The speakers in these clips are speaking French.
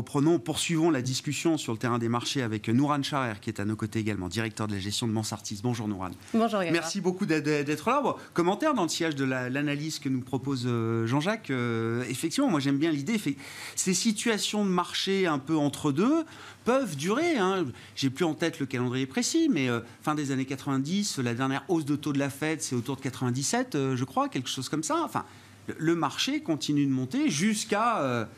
poursuivons la discussion sur le terrain des marchés avec Nouran Charer, qui est à nos côtés également, directeur de la gestion de Mansartis. Bonjour Nouran. Bonjour Grégoire. Merci beaucoup d'être là. Bon, commentaire dans le sillage de l'analyse que nous propose Jean-Jacques. Effectivement, moi j'aime bien l'idée. Ces situations de marché un peu entre deux peuvent durer. J'ai plus en tête le calendrier précis, mais fin des années 90, la dernière hausse de taux de la Fed, c'est autour de 97, je crois, quelque chose comme ça. Enfin, le marché continue de monter jusqu'à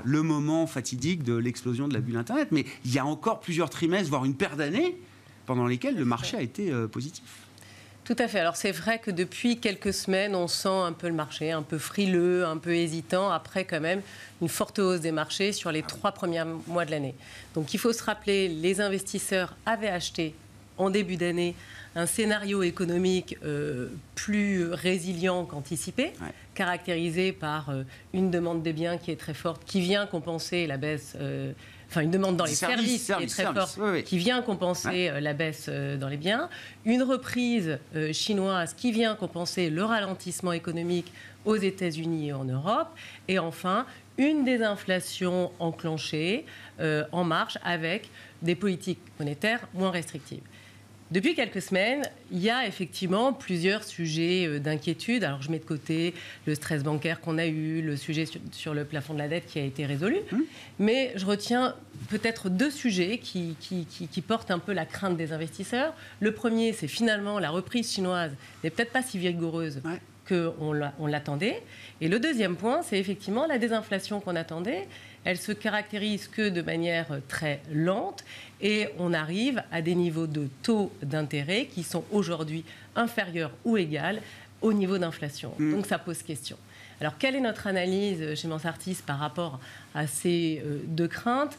le moment fatidique de l'explosion de la bulle Internet. Mais il y a encore plusieurs trimestres, voire une paire d'années, pendant lesquelles le marché a été positif. Tout à fait. Alors c'est vrai que depuis quelques semaines, on sent un peu le marché, un peu frileux, un peu hésitant, après quand même une forte hausse des marchés sur les 3 premiers mois de l'année. Donc il faut se rappeler, les investisseurs avaient acheté en début d'année un scénario économique plus résilient qu'anticipé, caractérisé par une demande des biens qui est très forte, qui vient compenser la baisse, une demande dans les services qui est très forte, qui vient compenser la baisse dans les biens, une reprise chinoise qui vient compenser le ralentissement économique aux États-Unis et en Europe, et enfin une désinflation enclenchée en marche avec des politiques monétaires moins restrictives. Depuis quelques semaines, il y a effectivement plusieurs sujets d'inquiétude. Alors, je mets de côté le stress bancaire qu'on a eu, le sujet sur le plafond de la dette qui a été résolu. Mais je retiens peut-être 2 sujets qui portent un peu la crainte des investisseurs. Le premier, c'est finalement la reprise chinoise n'est peut-être pas si vigoureuse qu'on l'attendait. Et le deuxième point, c'est effectivement la désinflation qu'on attendait. Elle se caractérise que de manière très lente et on arrive à des niveaux de taux d'intérêt qui sont aujourd'hui inférieurs ou égaux au niveau d'inflation. Donc ça pose question. Alors, quelle est notre analyse chez Mansartis par rapport à ces 2 craintes ?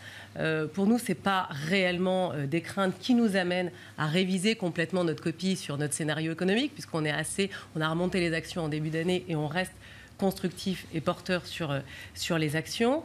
Pour nous, ce n'est pas réellement des craintes qui nous amènent à réviser complètement notre copie sur notre scénario économique, puisqu'on on a remonté les actions en début d'année et on reste constructif et porteur sur les actions.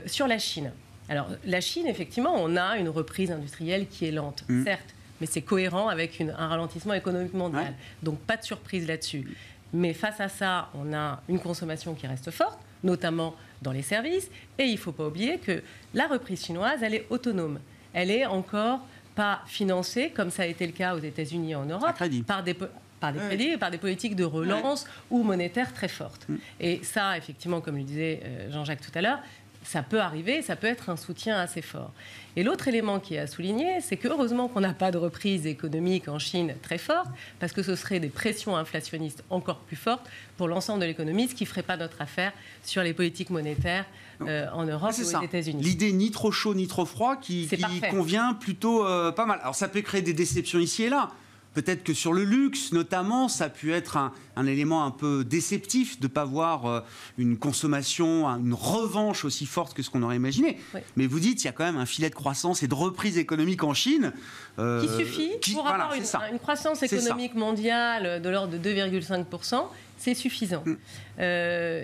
Sur la Chine. Alors, la Chine, effectivement, on a une reprise industrielle qui est lente, certes, mais c'est cohérent avec un ralentissement économique mondial. Donc, pas de surprise là-dessus. Mais face à ça, on a une consommation qui reste forte, notamment dans les services. Et il ne faut pas oublier que la reprise chinoise, elle est autonome. Elle n'est encore pas financée, comme ça a été le cas aux États-Unis et en Europe, par des crédits et par des politiques de relance ou monétaires très fortes. Et ça, effectivement, comme le disait Jean-Jacques tout à l'heure, ça peut arriver, ça peut être un soutien assez fort. Et l'autre élément qui est à souligner, c'est que heureusement qu'on n'a pas de reprise économique en Chine très forte, parce que ce serait des pressions inflationnistes encore plus fortes pour l'ensemble de l'économie, ce qui ne ferait pas notre affaire sur les politiques monétaires en Europe ou aux États-Unis. L'idée ni trop chaud ni trop froid qui convient plutôt pas mal. Alors ça peut créer des déceptions ici et là. Peut-être que sur le luxe, notamment, ça a pu être un élément un peu déceptif de ne pas voir une consommation, une revanche aussi forte que ce qu'on aurait imaginé. Mais vous dites, il y a quand même un filet de croissance et de reprise économique en Chine. Qui suffit pour avoir une croissance économique mondiale de l'ordre de 2,5%. C'est suffisant.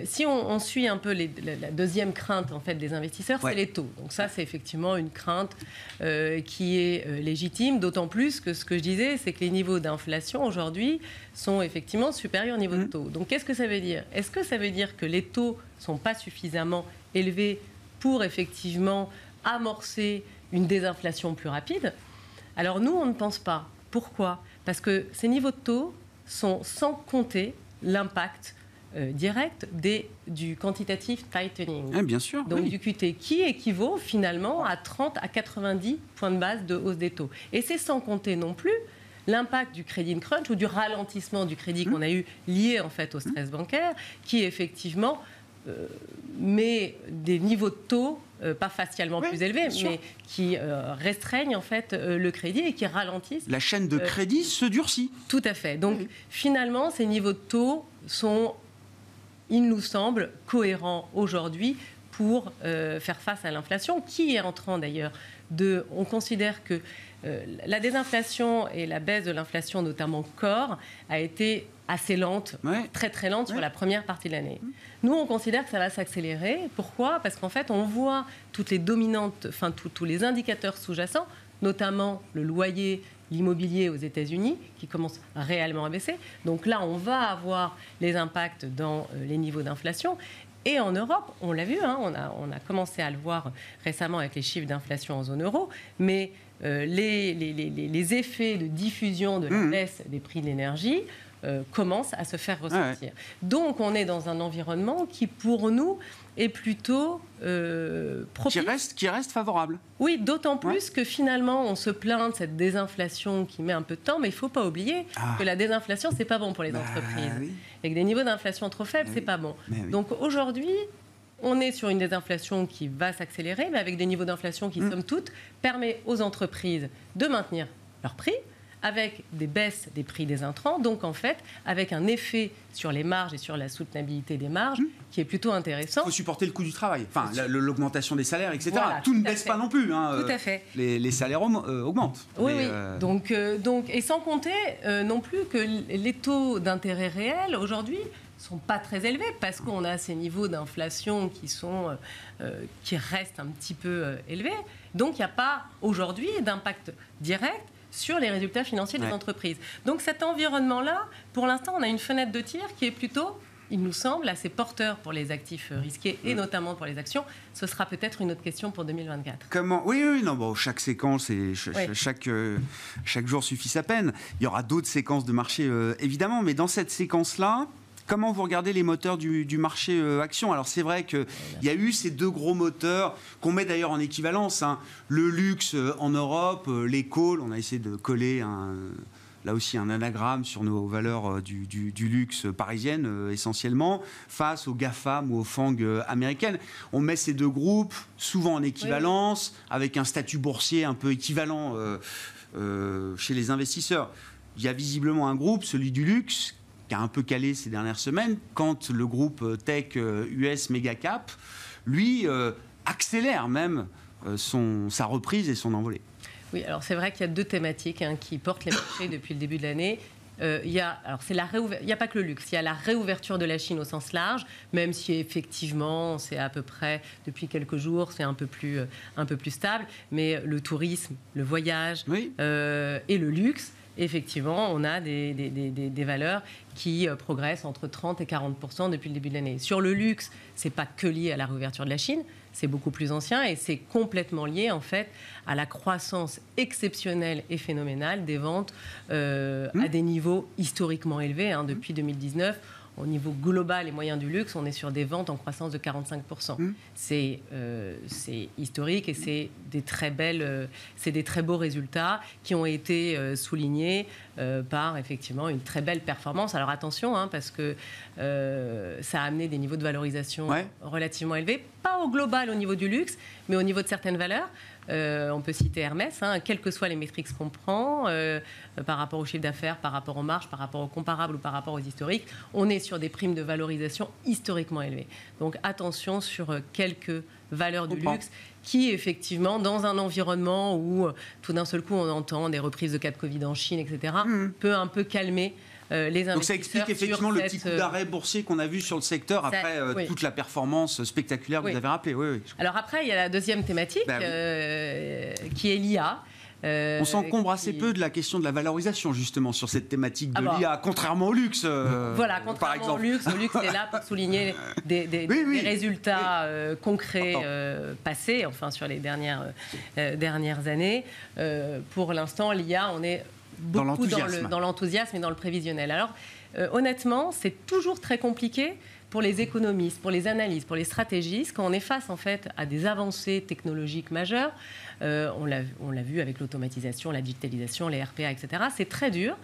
Si on suit un peu la deuxième crainte en fait, des investisseurs, c'est les taux. Donc ça, c'est effectivement une crainte qui est légitime, d'autant plus que ce que je disais, c'est que les niveaux d'inflation aujourd'hui sont effectivement supérieurs au niveau de taux. Donc qu'est-ce que ça veut dire ? Est-ce que ça veut dire que les taux ne sont pas suffisamment élevés pour effectivement amorcer une désinflation plus rapide ? Alors nous, on ne pense pas. Pourquoi ? Parce que ces niveaux de taux sont sans compter l'impact direct du quantitative tightening. Bien sûr. Donc du QT, qui équivaut finalement à 30 à 90 points de base de hausse des taux. Et c'est sans compter non plus l'impact du credit crunch ou du ralentissement du crédit qu'on a eu lié en fait au stress bancaire, qui effectivement met des niveaux de taux pas facialement plus élevés, mais qui restreignent en fait le crédit et qui ralentissent. La chaîne de crédit se durcit. Tout à fait. Donc finalement, ces niveaux de taux sont, il nous semble, cohérents aujourd'hui pour faire face à l'inflation, qui est en train d'ailleurs on considère que la désinflation et la baisse de l'inflation, notamment corps, a été assez lente, très très lente sur la première partie de l'année. Nous, on considère que ça va s'accélérer. Pourquoi ? Parce qu'en fait, on voit toutes les dominantes, tous les indicateurs sous-jacents, notamment le loyer, l'immobilier aux États-Unis, qui commence réellement à baisser. Donc là, on va avoir les impacts dans les niveaux d'inflation. Et en Europe, on l'a vu, on a commencé à le voir récemment avec les chiffres d'inflation en zone euro, mais les effets de diffusion de la baisse des prix de l'énergie commencent à se faire ressentir. Donc on est dans un environnement qui, pour nous, est plutôt propice. Qui reste favorable. Oui, d'autant plus que finalement, on se plaint de cette désinflation qui met un peu de temps, mais il ne faut pas oublier que la désinflation, ce n'est pas bon pour les entreprises. Oui. Et que des niveaux d'inflation trop faibles, ce n'est pas bon. Donc aujourd'hui, on est sur une désinflation qui va s'accélérer, mais avec des niveaux d'inflation qui, somme toute, permet aux entreprises de maintenir leurs prix, avec des baisses des prix des intrants, donc en fait, avec un effet sur les marges et sur la soutenabilité des marges qui est plutôt intéressant. Il faut supporter le coût du travail, enfin l'augmentation des salaires, etc. Voilà, tout ne baisse pas non plus. Tout à fait. Les salaires augmentent. Oui, Donc, et sans compter non plus que les taux d'intérêt réels, aujourd'hui, ne sont pas très élevés parce qu'on a ces niveaux d'inflation qui restent un petit peu élevés. Donc, il n'y a pas aujourd'hui d'impact direct sur les résultats financiers des entreprises. Donc cet environnement-là, pour l'instant, on a une fenêtre de tir qui est plutôt, il nous semble, assez porteur pour les actifs risqués et notamment pour les actions. Ce sera peut-être une autre question pour 2024. Comment ? Oui, non, bon, chaque séquence et chaque jour suffit sa peine. Il y aura d'autres séquences de marché, évidemment, mais dans cette séquence-là, comment vous regardez les moteurs du marché action ? Alors c'est vrai qu'il y a eu ces deux gros moteurs qu'on met d'ailleurs en équivalence. Le luxe en Europe, les calls, on a essayé de coller là aussi un anagramme sur nos valeurs du luxe parisienne essentiellement, face aux GAFAM ou aux FANG américaines. On met ces deux groupes souvent en équivalence, avec un statut boursier un peu équivalent chez les investisseurs. Il y a visiblement un groupe, celui du luxe, qui a un peu calé ces dernières semaines, quand le groupe tech US Megacap, lui, accélère même sa reprise et son envolée. Oui, alors c'est vrai qu'il y a deux thématiques qui portent les marchés depuis le début de l'année. Il n'y a pas que le luxe, il y a la réouverture de la Chine au sens large, même si effectivement c'est à peu près, depuis quelques jours, c'est un peu plus stable, mais le tourisme, le voyage et le luxe, effectivement, on a des valeurs qui progressent entre 30 et 40% depuis le début de l'année. Sur le luxe, ce n'est pas que lié à la réouverture de la Chine, c'est beaucoup plus ancien et c'est complètement lié en fait à la croissance exceptionnelle et phénoménale des ventes à des niveaux historiquement élevés depuis 2019. Au niveau global et moyen du luxe, on est sur des ventes en croissance de 45%. C'est historique et c'est des très beaux résultats qui ont été soulignés par effectivement une très belle performance. Alors attention, parce que ça a amené des niveaux de valorisation relativement élevés, pas au global au niveau du luxe, mais au niveau de certaines valeurs. On peut citer Hermès, quelles que soient les métriques qu'on prend, par rapport au chiffre d'affaires, par rapport aux marges, par rapport aux comparables ou par rapport aux historiques, on est sur des primes de valorisation historiquement élevées. Donc attention sur quelques valeurs du luxe qui, effectivement, dans un environnement où tout d'un seul coup on entend des reprises de cas de Covid en Chine, etc., peut un peu calmer les investisseurs. Donc ça explique effectivement le petit coup d'arrêt boursier qu'on a vu sur le secteur après toute la performance spectaculaire que vous avez rappelée. Alors après, il y a la deuxième thématique qui est l'IA. On s'encombre assez peu de la question de la valorisation, justement, sur cette thématique de l'IA, contrairement au luxe. Voilà, contrairement au luxe. Le luxe est là pour souligner des résultats concrets passés, enfin, sur les dernières années. Pour l'instant, l'IA, on est beaucoup dans l'enthousiasme et dans le prévisionnel. Alors, honnêtement, c'est toujours très compliqué pour les économistes, pour les analystes, pour les stratégistes, quand on est face en fait à des avancées technologiques majeures. On l'a vu avec l'automatisation, la digitalisation, les RPA, etc. C'est très dur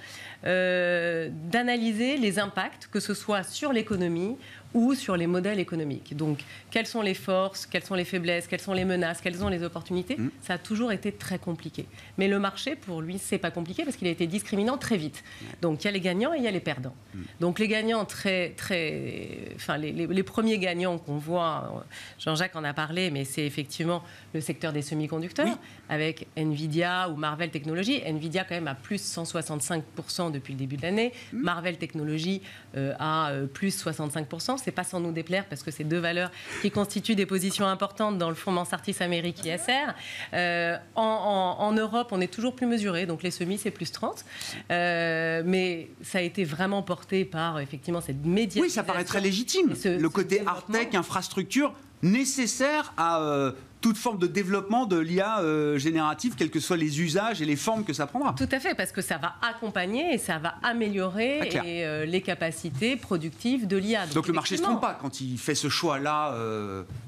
d'analyser les impacts, que ce soit sur l'économie ou sur les modèles économiques. Donc, quelles sont les forces, quelles sont les faiblesses, quelles sont les menaces, quelles sont les opportunités ? Ça a toujours été très compliqué. Mais le marché, pour lui, c'est pas compliqué parce qu'il a été discriminant très vite. Donc, il y a les gagnants et il y a les perdants. Donc, les gagnants les premiers gagnants qu'on voit, Jean-Jacques en a parlé, mais c'est effectivement le secteur des semi-conducteurs, avec Nvidia ou Marvell Technologies. Nvidia, quand même, a plus 165% depuis le début de l'année. Marvell Technologies a plus 65%. C'est pas sans nous déplaire parce que c'est deux valeurs qui constituent des positions importantes dans le fonds Mansartis Amérique ISR. En Europe, on est toujours plus mesuré, donc les semis, c'est plus 30. Mais ça a été vraiment porté par, effectivement, cette médiatisation. Oui, ça paraît très légitime. légitime. Le côté développement. hard-tech, infrastructure, nécessaire à toute forme de développement de l'IA générative, quels que soient les usages et les formes que ça prendra. Tout à fait, parce que ça va accompagner et ça va améliorer les capacités productives de l'IA. Donc le marché ne se trompe pas quand il fait ce choix-là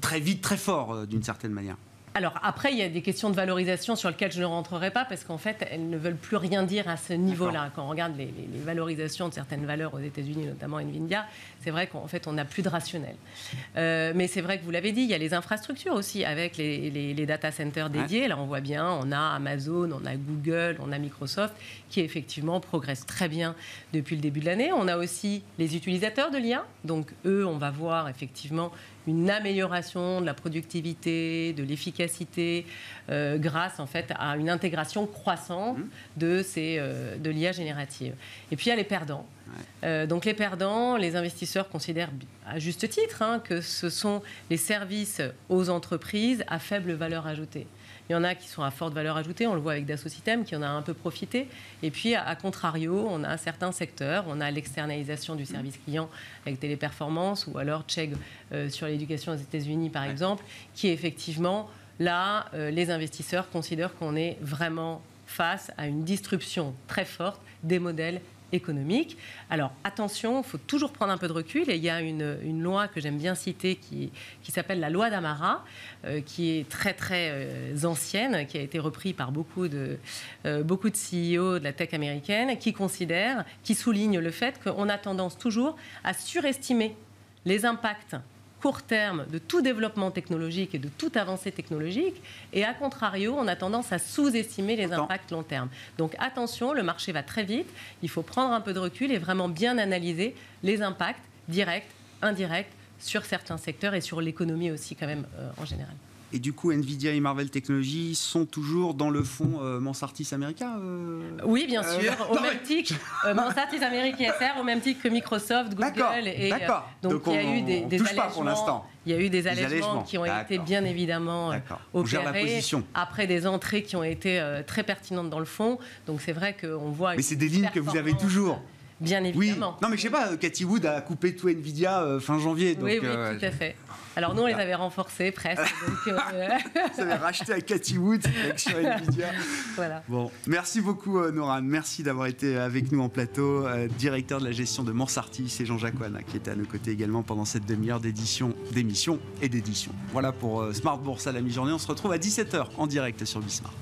très vite, très fort, d'une certaine manière. Alors après, il y a des questions de valorisation sur lesquelles je ne rentrerai pas parce qu'en fait, elles ne veulent plus rien dire à ce niveau-là. Quand on regarde les valorisations de certaines valeurs aux États-Unis, notamment Nvidia, c'est vrai qu'en fait, on n'a plus de rationnel. Mais c'est vrai que vous l'avez dit, il y a les infrastructures aussi avec les data centers dédiés. Là, on voit bien, on a Amazon, on a Google, on a Microsoft qui effectivement progressent très bien depuis le début de l'année. On a aussi les utilisateurs de l'IA. Donc eux, on va voir effectivement une amélioration de la productivité, de l'efficacité, grâce en fait à une intégration croissante de l'IA générative. Et puis il y a les perdants. Donc les perdants, les investisseurs considèrent à juste titre que ce sont les services aux entreprises à faible valeur ajoutée. Il y en a qui sont à forte valeur ajoutée, on le voit avec Dassault Systèmes qui en a un peu profité. Et puis, à contrario, on a certains secteurs, on a l'externalisation du service client avec Téléperformance ou alors Chegg sur l'éducation aux États-Unis, par exemple, qui effectivement, là, les investisseurs considèrent qu'on est vraiment face à une disruption très forte des modèles économique. Alors attention, il faut toujours prendre un peu de recul et il y a une loi que j'aime bien citer qui s'appelle la loi d'Amara, qui est très très ancienne, qui a été reprise par beaucoup de CEO de la tech américaine, qui souligne le fait qu'on a tendance toujours à surestimer les impacts court terme de tout développement technologique et de toute avancée technologique, et à contrario, on a tendance à sous-estimer les impacts long terme. Donc attention, le marché va très vite, il faut prendre un peu de recul et vraiment bien analyser les impacts directs, indirects sur certains secteurs et sur l'économie aussi quand même en général. Et du coup, Nvidia et Marvell Technologies sont toujours dans le fonds Mansartis America Oui, bien sûr. Au même titre, Mansartis America SR, au même titre que Microsoft, Google. D'accord. Donc il y a eu des allègements. Pour l'instant. Il y a eu des allègements qui ont été bien évidemment opérés après des entrées qui ont été très pertinentes dans le fonds. Donc c'est vrai qu'on voit. Mais c'est des lignes que vous avez toujours. Bien évidemment. Oui. Non, mais je sais pas, Cathy Wood a coupé tout Nvidia fin janvier. Donc, oui, tout à fait. Alors nous, on les avait renforcés presque. Donc, vous avez racheté à Cathy Wood sur Nvidia. Voilà. Bon, merci beaucoup Noran. Merci d'avoir été avec nous en plateau. Directeur de la gestion de Mansartis et Jean-Jacques Ouana qui était à nos côtés également pendant cette demi-heure d'émission et d'édition. Voilà pour Smart Bourse à la mi-journée. On se retrouve à 17h en direct sur Bismart.